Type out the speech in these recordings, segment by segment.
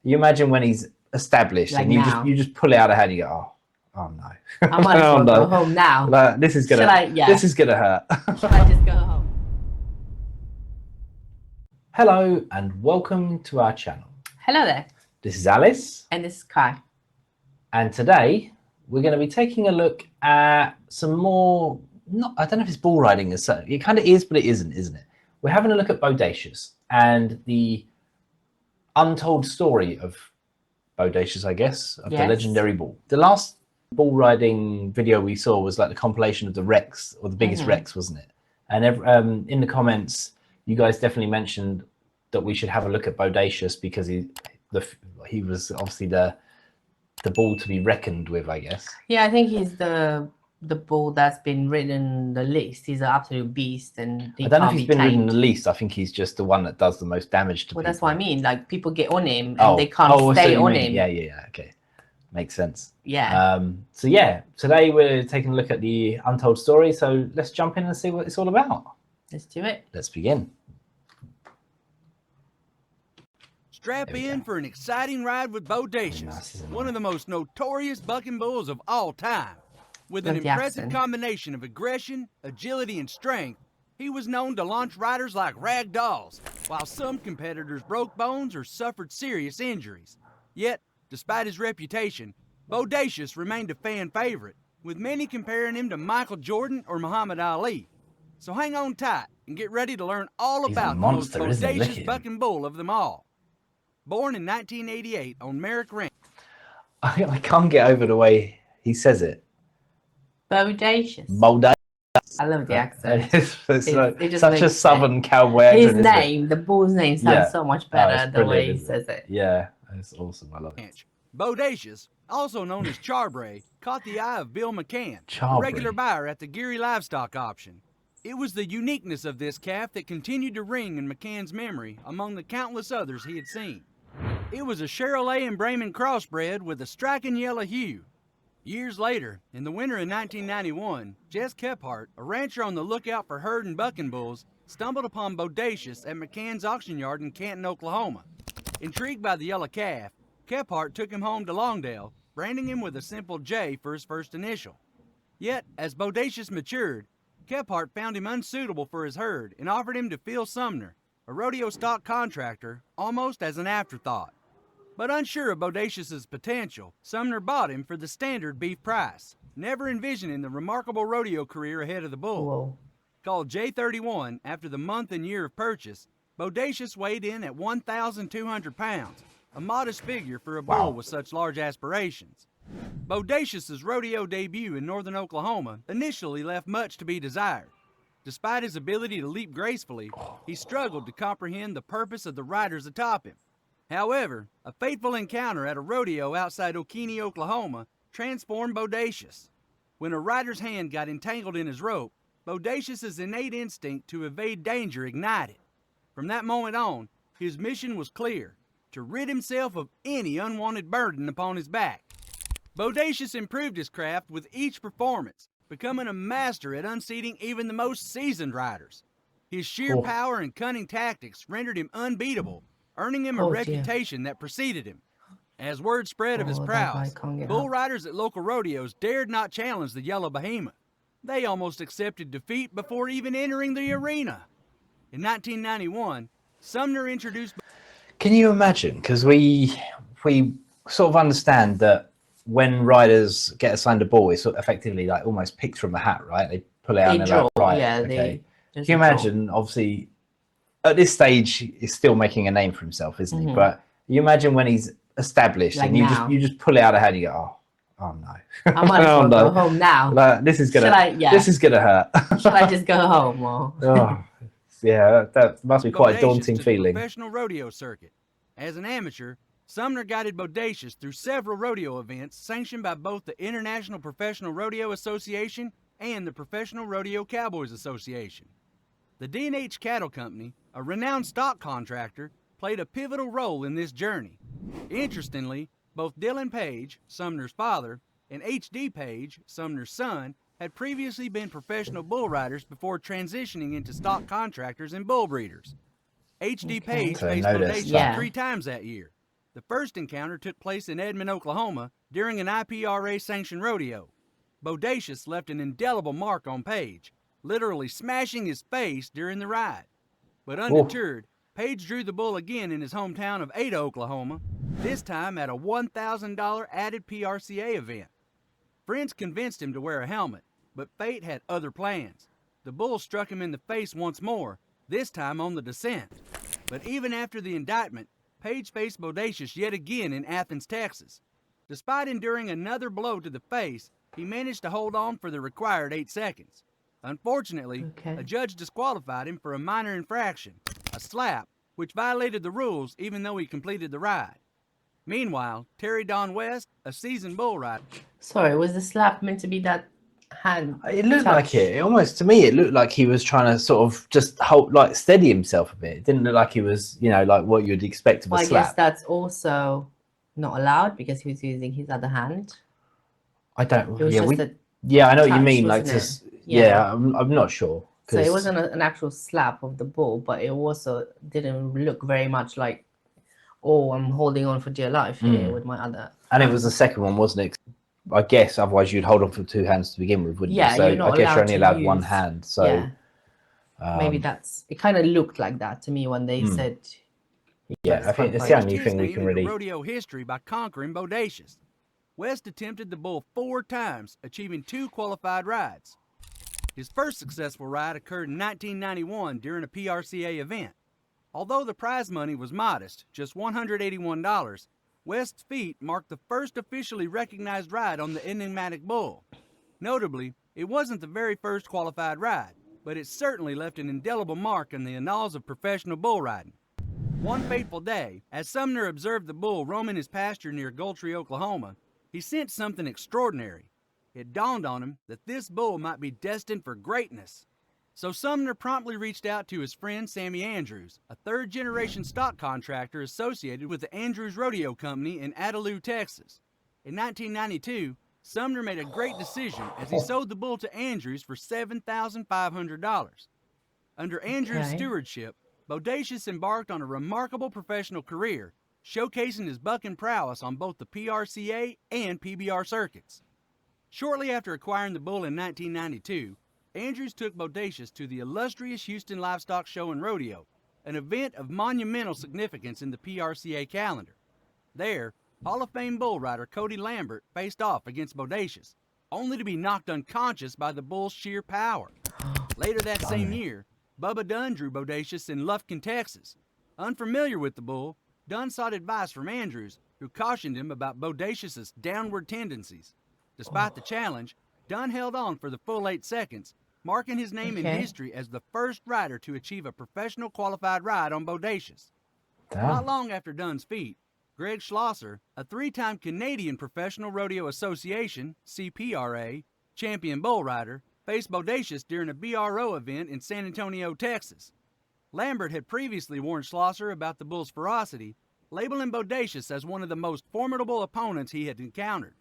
You imagine when he's established Like and you just pull it out of hand. You go, oh no. I might as well go home now. Like, this is gonna hurt. Should I just go home? Hello and welcome to our channel. Hello there. This is Alice. And this is Kai. And today we're going to be taking a look at some more, I don't know if it's bull riding as such. It kind of is, but it isn't it? We're having a look at Bodacious and the untold story of Bodacious, I guess, of the legendary bull. The last bull riding video we saw was like the compilation of the wrecks, or the biggest wrecks, wasn't it? And in the comments, you guys definitely mentioned that we should have a look at Bodacious because he was obviously the bull to be reckoned with, I guess. Yeah, I think he's the bull that's been ridden the least. He's an absolute beast, and I don't know if he's been ridden the least. I think he's just the one that does the most damage to people. Well, that's what I mean. Like, people get on him and they can't stay on him. Yeah. Okay, makes sense. Yeah. So yeah, today we're taking a look at the untold story. So let's jump in and see what it's all about. Let's do it. Let's begin. Strap in for an exciting ride with Bodacious, one of the most notorious bucking bulls of all time. With an impressive combination of aggression, agility, and strength, he was known to launch riders like rag dolls, while some competitors broke bones or suffered serious injuries. Yet, despite his reputation, Bodacious remained a fan favorite, with many comparing him to Michael Jordan or Muhammad Ali. So hang on tight and get ready to learn all about the most bodacious bucking bull of them all. Born in 1988 on Merrick Ranch. I can't get over the way he says it. Bodacious. Bodacious. I love the accent. It's such a southern cowboy accent. His name, the bull's name, sounds so much better the way he says it. Yeah, it's awesome. I love it. Bodacious, also known as Charbray, caught the eye of Bill McCann, a regular buyer at the Geary Livestock Auction. It was the uniqueness of this calf that continued to ring in McCann's memory among the countless others he had seen. It was a Charolais and Brahman crossbred with a striking yellow hue. Years later, in the winter of 1991, Jess Kephart, a rancher on the lookout for herd and bucking bulls, stumbled upon Bodacious at McCann's auction yard in Canton, Oklahoma. Intrigued by the yellow calf, Kephart took him home to Longdale, branding him with a simple J for his first initial. Yet, as Bodacious matured, Kephart found him unsuitable for his herd and offered him to Phil Sumner, a rodeo stock contractor, almost as an afterthought. But unsure of Bodacious's potential, Sumner bought him for the standard beef price, never envisioning the remarkable rodeo career ahead of the bull. Whoa. Called J31 after the month and year of purchase, Bodacious weighed in at 1,200 pounds, a modest figure for a bull with such large aspirations. Bodacious's rodeo debut in northern Oklahoma initially left much to be desired. Despite his ability to leap gracefully, he struggled to comprehend the purpose of the riders atop him. However, a fateful encounter at a rodeo outside Okeene, Oklahoma, transformed Bodacious. When a rider's hand got entangled in his rope, Bodacious's innate instinct to evade danger ignited. From that moment on, his mission was clear: to rid himself of any unwanted burden upon his back. Bodacious improved his craft with each performance, becoming a master at unseating even the most seasoned riders. His sheer power and cunning tactics rendered him unbeatable, earning him a reputation that preceded him. As word spread of his prowess, bull riders at local rodeos dared not challenge the yellow behemoth. They almost accepted defeat before even entering the arena. In 1991, Sumner introduced... Can you imagine? Because we sort of understand that when riders get assigned a bull, it's sort of effectively like almost picked from a hat, right? They pull it out and they're like, right, okay. Can you imagine, obviously, at this stage, he's still making a name for himself, isn't he? But you imagine when he's established and you just pull it out of hand, you go, oh no. I might as well go home now. Like, this is gonna hurt. Should I just go home? Or... yeah, that must be quite a daunting feeling. Professional rodeo circuit. As an amateur, Sumner guided Bodacious through several rodeo events sanctioned by both the International Professional Rodeo Association and the Professional Rodeo Cowboys Association. The D&H Cattle Company, a renowned stock contractor, played a pivotal role in this journey. Interestingly, both Dylan Page, Sumner's father, and H.D. Page, Sumner's son, had previously been professional bull riders before transitioning into stock contractors and bull breeders. H.D. Page faced Bodacious 3 times that year. The first encounter took place in Edmond, Oklahoma during an IPRA-sanctioned rodeo. Bodacious left an indelible mark on Page, literally smashing his face during the ride. But undeterred, Page drew the bull again in his hometown of Ada, Oklahoma, this time at a $1,000 added PRCA event. Friends convinced him to wear a helmet, but fate had other plans. The bull struck him in the face once more, this time on the descent. But even after the indictment, Page faced Bodacious yet again in Athens, Texas. Despite enduring another blow to the face, he managed to hold on for the required 8 seconds. Unfortunately, a judge disqualified him for a minor infraction, a slap, which violated the rules even though he completed the ride. Meanwhile, Terry Don West, a seasoned bull rider... Sorry, was the slap meant to be that hand? It looked touch? like it. Almost, to me, it looked like he was trying to sort of just hold, like, steady himself a bit. It didn't look like he was, you know, like what you'd expect of a Well, I slap. guess that's also not allowed because he was using his other hand. I don't... It was just a Yeah, I know what you touch, mean. Like, wasn't just... it? Yeah, I'm not sure. So it wasn't an actual slap of the bull, but it also didn't look very much like, oh, I'm holding on for dear life here with my other And hand. it was the second one, wasn't it? I guess otherwise you'd hold on for 2 hands to begin with, wouldn't Yeah, you? So you're not I guess you're allowed only to allowed one use- hand. So yeah. Maybe that's... It kind of looked like that to me when they said... yeah, I think it's the only his thing we name can into really... rodeo history by conquering Bodacious. West attempted the bull 4 times, achieving 2 qualified rides. His first successful ride occurred in 1991 during a PRCA event. Although the prize money was modest, just $181, West's feat marked the first officially recognized ride on the enigmatic bull. Notably, it wasn't the very first qualified ride, but it certainly left an indelible mark in the annals of professional bull riding. One fateful day, as Sumner observed the bull roaming his pasture near Gultry, Oklahoma, he sensed something extraordinary. It dawned on him that this bull might be destined for greatness. So Sumner promptly reached out to his friend Sammy Andrews, a third-generation stock contractor associated with the Andrews Rodeo Company in Adelaide, Texas. In 1992, Sumner made a great decision as he sold the bull to Andrews for $7,500. Under Andrews' stewardship, Bodacious embarked on a remarkable professional career, showcasing his bucking prowess on both the PRCA and PBR circuits. Shortly after acquiring the bull in 1992, Andrews took Bodacious to the illustrious Houston Livestock Show and Rodeo, an event of monumental significance in the PRCA calendar. There, Hall of Fame bull rider Cody Lambert faced off against Bodacious, only to be knocked unconscious by the bull's sheer power. Later that same year, Bubba Dunn drew Bodacious in Lufkin, Texas. Unfamiliar with the bull, Dunn sought advice from Andrews, who cautioned him about Bodacious's downward tendencies. Despite the challenge, Dunn held on for the full 8 seconds, marking his name in history as the first rider to achieve a professional qualified ride on Bodacious. Not long after Dunn's feat, Greg Schlosser, a 3-time Canadian Professional Rodeo Association (CPRA) champion bull rider, faced Bodacious during a BRO event in San Antonio, Texas. Lambert had previously warned Schlosser about the bull's ferocity, labeling Bodacious as one of the most formidable opponents he had encountered.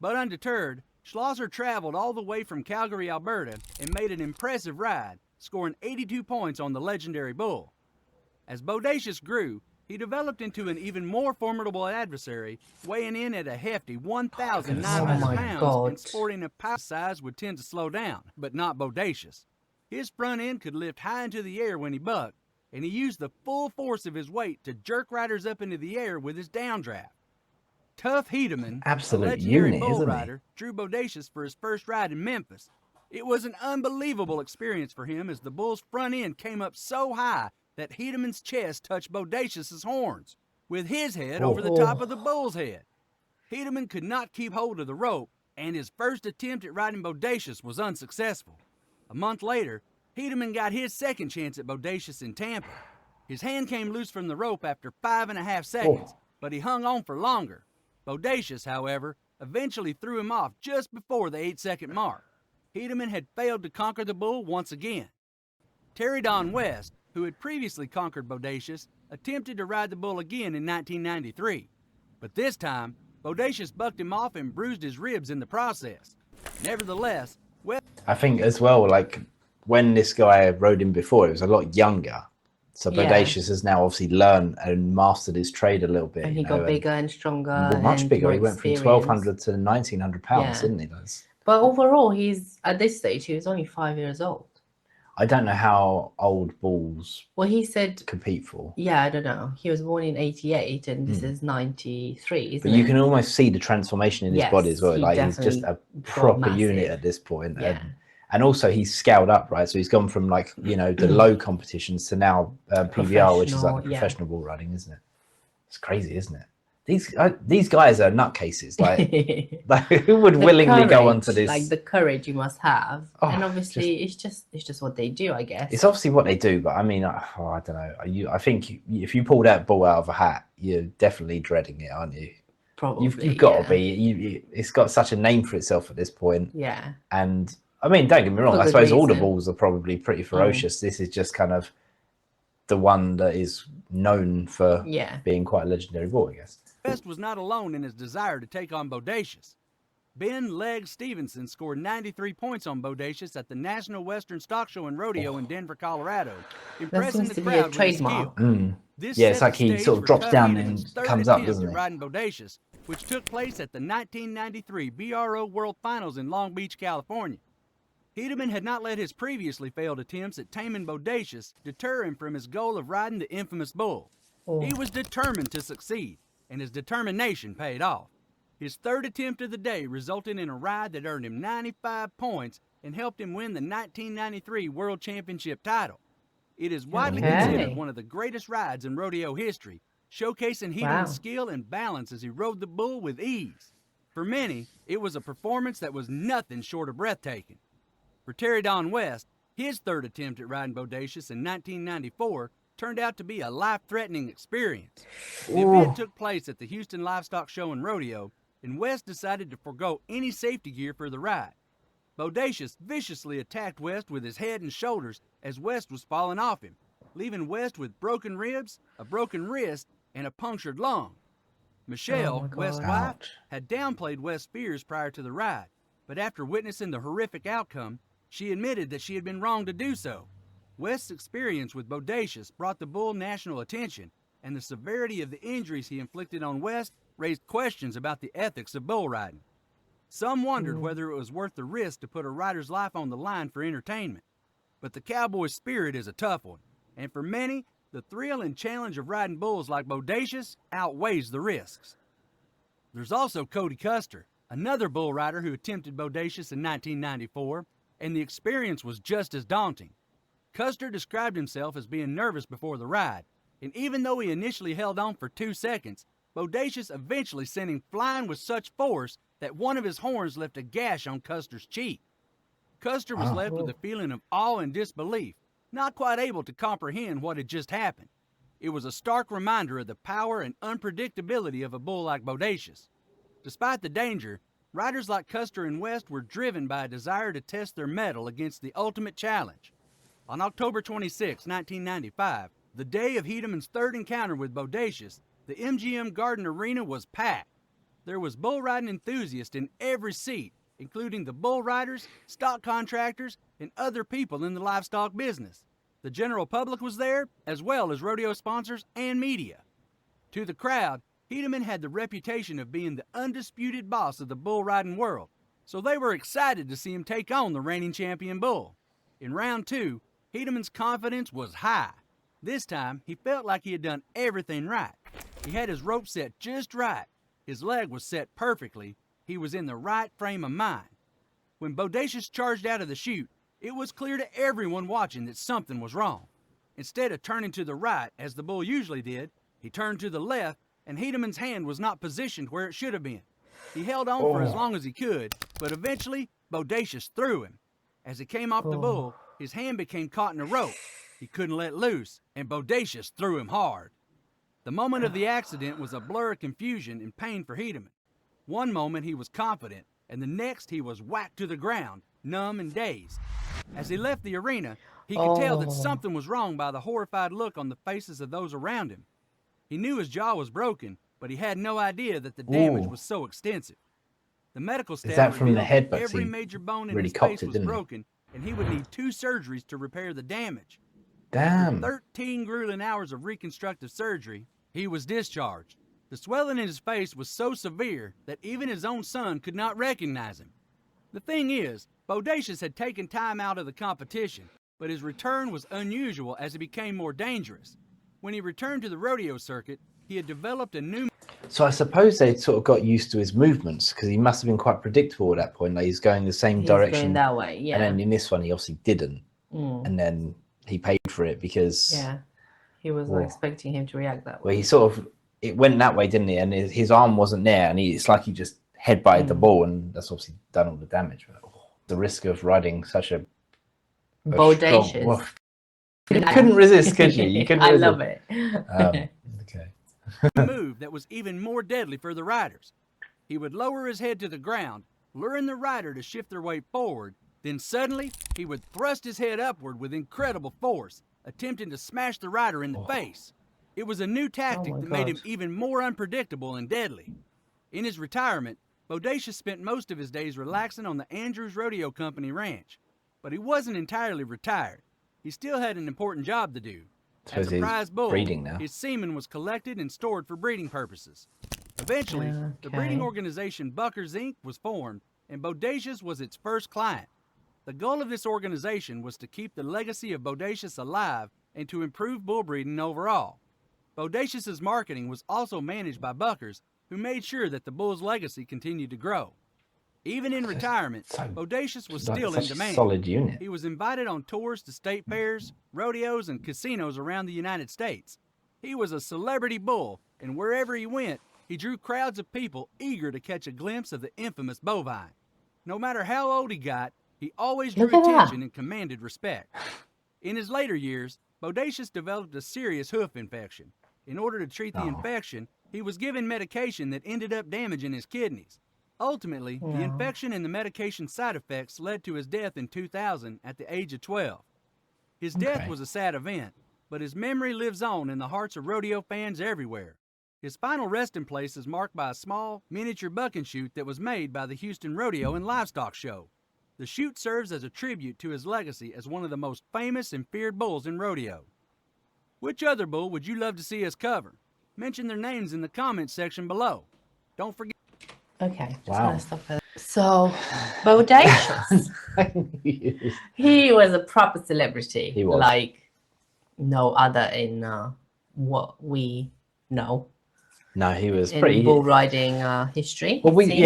But undeterred, Schlosser traveled all the way from Calgary, Alberta, and made an impressive ride, scoring 82 points on the legendary bull. As Bodacious grew, he developed into an even more formidable adversary, weighing in at a hefty 1,900 pounds and sporting a power size would tend to slow down, but not Bodacious. His front end could lift high into the air when he bucked, and he used the full force of his weight to jerk riders up into the air with his downdraft. Tough Hedeman, a legendary bull rider, drew Bodacious for his first ride in Memphis. It was an unbelievable experience for him as the bull's front end came up so high that Hedeman's chest touched Bodacious's horns, with his head over the top of the bull's head. Hedeman could not keep hold of the rope, and his first attempt at riding Bodacious was unsuccessful. A month later, Hedeman got his second chance at Bodacious in Tampa. His hand came loose from the rope after 5.5 seconds, but he hung on for longer. Bodacious, however, eventually threw him off just before the 8-second mark. Hedeman had failed to conquer the bull once again. Terry Don West, who had previously conquered Bodacious, attempted to ride the bull again in 1993. But this time, Bodacious bucked him off and bruised his ribs in the process. Nevertheless, West... I think as well, like, when this guy rode him before, he was a lot younger. So Yeah. Bodacious has now obviously learned and mastered his trade a little bit. And you he got know, bigger and stronger. and much and bigger. more He went from experience. 1,200 to 1,900 pounds, Yeah. didn't he? That's, But overall, he's at this stage, he was only 5 years old. I don't know how old bulls Well, he said, compete for. yeah, I don't know. He was born in 88 and this is 93, isn't But you it? can almost see the transformation in his Yes, body as well. he Like he's just definitely a got proper unit massive. at this point. Yeah. And also he's scaled up, right? So he's gone from like, you know, the low competitions to now PVR, which is like the Professional, yeah. professional bull riding, isn't it? It's crazy, isn't it? These guys are nutcases. Like who would The willingly go courage, onto this? like the courage you must have. Oh, And obviously it's just what they do, I guess. It's obviously what they do, but I mean, I don't know. I think if you pull that bull out of a hat, you're definitely dreading it, aren't you? Probably. You've got yeah. to be. It's got such a name for itself at this point. Yeah. And I mean, don't get me wrong. For I good suppose all the reason. bulls are probably pretty ferocious. This is just kind of the one that is known for Yeah. being quite a legendary bull, I guess. West was not alone in his desire to take on Bodacious. Ben "Leg" Stevenson scored 93 points on Bodacious at the National Western Stock Show and Rodeo in Denver, Colorado, impressing seems the to be a crowd with his trademark. skill. This Yeah, it's set like the he stage sort of for drops Cub down Hedeman's and third comes up, attempt doesn't at he? riding Bodacious, which took place at the 1993 BRO World Finals in Long Beach, California. Hedeman had not let his previously failed attempts at taming Bodacious deter him from his goal of riding the infamous bull. He was determined to succeed, and his determination paid off. His third attempt of the day resulted in a ride that earned him 95 points and helped him win the 1993 World Championship title. It is widely Okay. considered one of the greatest rides in rodeo history, showcasing Hedeman's Wow. skill and balance as he rode the bull with ease. For many, it was a performance that was nothing short of breathtaking. For Terry Don West, his third attempt at riding Bodacious in 1994 turned out to be a life-threatening experience. The event took place at the Houston Livestock Show and Rodeo, and West decided to forego any safety gear for the ride. Bodacious viciously attacked West with his head and shoulders as West was falling off him, leaving West with broken ribs, a broken wrist, and a punctured lung. Michelle, my God. West's wife, Ouch. had downplayed West's fears prior to the ride, but after witnessing the horrific outcome, she admitted that she had been wrong to do so. West's experience with Bodacious brought the bull national attention, and the severity of the injuries he inflicted on West raised questions about the ethics of bull riding. Some wondered whether it was worth the risk to put a rider's life on the line for entertainment. But the cowboy spirit is a tough one, and for many, the thrill and challenge of riding bulls like Bodacious outweighs the risks. There's also Cody Custer, another bull rider who attempted Bodacious in 1994, and the experience was just as daunting. Custer described himself as being nervous before the ride, and even though he initially held on for 2 seconds, Bodacious eventually sent him flying with such force that one of his horns left a gash on Custer's cheek. Custer was left with a feeling of awe and disbelief, not quite able to comprehend what had just happened. It was a stark reminder of the power and unpredictability of a bull like Bodacious. Despite the danger, riders like Custer and West were driven by a desire to test their mettle against the ultimate challenge. On October 26, 1995, the day of Hedeman's third encounter with Bodacious, the MGM Garden Arena was packed. There was bull riding enthusiasts in every seat, including the bull riders, stock contractors, and other people in the livestock business. The general public was there, as well as rodeo sponsors and media. To the crowd, Hedeman had the reputation of being the undisputed boss of the bull riding world, so they were excited to see him take on the reigning champion bull. In round 2, Hedeman's confidence was high. This time, he felt like he had done everything right. He had his rope set just right. His leg was set perfectly. He was in the right frame of mind. When Bodacious charged out of the chute, it was clear to everyone watching that something was wrong. Instead of turning to the right, as the bull usually did, he turned to the left, and Hedeman's hand was not positioned where it should have been. He held on for as long as he could, but eventually, Bodacious threw him. As he came off the bull, his hand became caught in a rope. He couldn't let loose, and Bodacious threw him hard. The moment of the accident was a blur of confusion and pain for Hedeman. One moment he was confident, and the next he was whacked to the ground, numb and dazed. As he left the arena, he could tell that something was wrong by the horrified look on the faces of those around him. He knew his jaw was broken, but he had no idea that the damage was so extensive. The medical staff that from the revealed that headbutts? every He major bone in really his cocked face it, was didn't he? broken, and he would need 2 surgeries to repair the damage. Damn. 13 grueling hours of reconstructive surgery, he was discharged. The swelling in his face was so severe that even his own son could not recognize him. The thing is, Bodacious had taken time out of the competition, but his return was unusual as it became more dangerous. When he returned to the rodeo circuit, he had developed a new... So I suppose they sort of got used to his movements because he must have been quite predictable at that point. Like he's going the same direction. Going that way, yeah. And then in this one, he obviously didn't. And then he paid for it because... Yeah, he was not expecting him to react that way. Well, he sort of... It went that way, didn't he? And his arm wasn't there. And it's like he just headbutted the ball. And that's obviously done all the damage. But, the risk of riding such a... Bodacious. You couldn't resist, could you? You couldn't I resist. love it. Okay. move that was even more deadly for the riders. He would lower his head to the ground, luring the rider to shift their weight forward. Then suddenly, he would thrust his head upward with incredible force, attempting to smash the rider in the face. It was a new tactic that made him even more unpredictable and deadly. In his retirement, Bodacious spent most of his days relaxing on the Andrews Rodeo Company ranch. But he wasn't entirely retired. He still had an important job to do. As a prize bull, his semen was collected and stored for breeding purposes. Eventually, the breeding organization Buckers Inc. was formed, and Bodacious was its first client. The goal of this organization was to keep the legacy of Bodacious alive and to improve bull breeding overall. Bodacious's marketing was also managed by Buckers, who made sure that the bull's legacy continued to grow. Even in retirement, Bodacious was still in demand. Solid unit. He was invited on tours to state fairs, rodeos, and casinos around the United States. He was a celebrity bull, and wherever he went, he drew crowds of people eager to catch a glimpse of the infamous bovine. No matter how old he got, he always drew attention and commanded respect. In his later years, Bodacious developed a serious hoof infection. In order to treat the infection, he was given medication that ended up damaging his kidneys. Ultimately, the infection and the medication side effects led to his death in 2000 at the age of 12. His death was a sad event, but his memory lives on in the hearts of rodeo fans everywhere. His final resting place is marked by a small, miniature bucking chute that was made by the Houston Rodeo and Livestock Show. The chute serves as a tribute to his legacy as one of the most famous and feared bulls in rodeo. Which other bull would you love to see us cover? Mention their names in the comments section below. Don't forget. Okay, just gonna stop there. So, Bodacious. He was a proper celebrity. He was. Like no other in what we know. No, he was in pretty... bull riding history. Well, we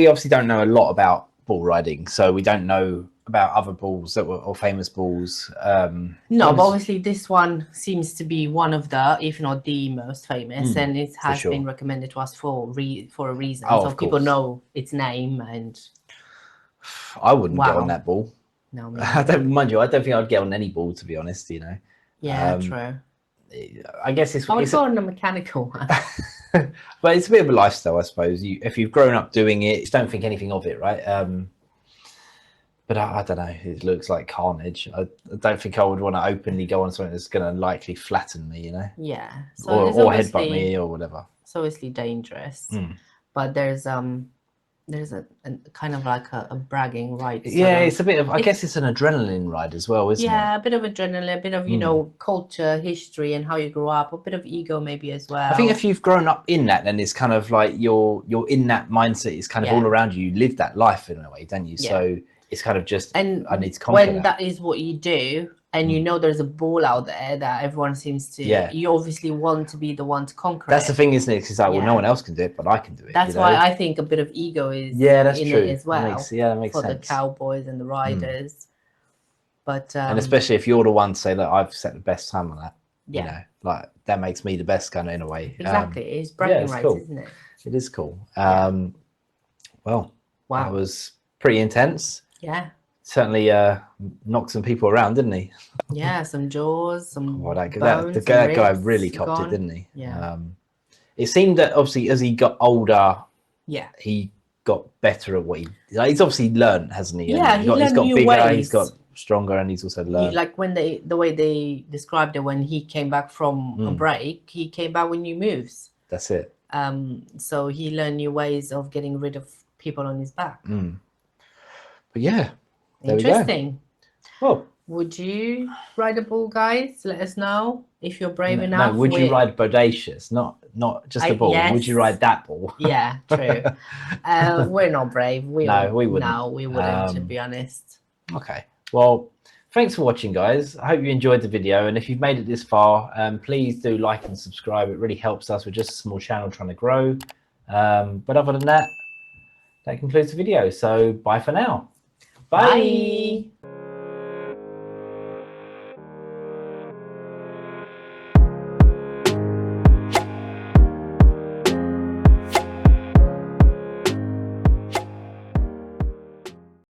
obviously don't know a lot about bull riding, so we don't know about other bulls that were or famous bulls. No, but obviously this one seems to be one of the, if not the most famous, and it has been recommended to us for a reason. So people know its name, and I wouldn't get on that bull. No, I don't mind you. I don't think I'd get on any bull, to be honest. You know. Yeah, true. I guess I would go on a mechanical one. But it's a bit of a lifestyle, I suppose. If you've grown up doing it, you just don't think anything of it, right? But I don't know. It looks like carnage. I don't think I would want to openly go on something that's going to likely flatten me, you know? Yeah. So or headbutt me or whatever. It's obviously dangerous. But there's a kind of like a bragging ride. Yeah, it's a bit of, I guess it's an adrenaline ride as well, isn't it? Yeah, a bit of adrenaline, a bit of, you know, culture, history, and how you grew up, a bit of ego maybe as well. I think if you've grown up in that, then it's kind of like you're in that mindset. It's kind of all around you. You live that life in a way, don't you? Yeah. So it's kind of just, I need to conquer when that is what you do, and you know there's a ball out there that everyone seems to, you obviously want to be the one to conquer That's the thing, isn't it? It's like, well, no one else can do it, but I can do it. That's why I think a bit of ego is that's in true. it as well. That makes for sense. The cowboys and the riders. But and especially if you're the one to say, look, I've set the best time on that. You know, like that makes me the best kind of in a way. Exactly. It's bragging rights, isn't it? It is cool. Well, that was pretty intense. Yeah. Certainly knocked some people around, didn't he? Yeah, some jaws, some bones, the guy really copped it, didn't he? Yeah. It seemed that obviously as he got older, he got better at what he's obviously learned, hasn't he? Yeah, he's got bigger, ways. He's got stronger, and he's also learned. Like when the way they described it, when he came back from a break, he came back with new moves. That's it. So he learned new ways of getting rid of people on his back. But yeah. Interesting. Well, Would you ride a bull, guys? Let us know if you're brave enough. No, would you ride Bodacious? Not just a bull. Yes. Would you ride that bull? Yeah, true. We're not brave. We wouldn't. No, we wouldn't, to be honest. Okay. Well, thanks for watching, guys. I hope you enjoyed the video. And if you've made it this far, please do like and subscribe. It really helps us. We're just a small channel trying to grow. But other than that, that concludes the video. So bye for now. Bye.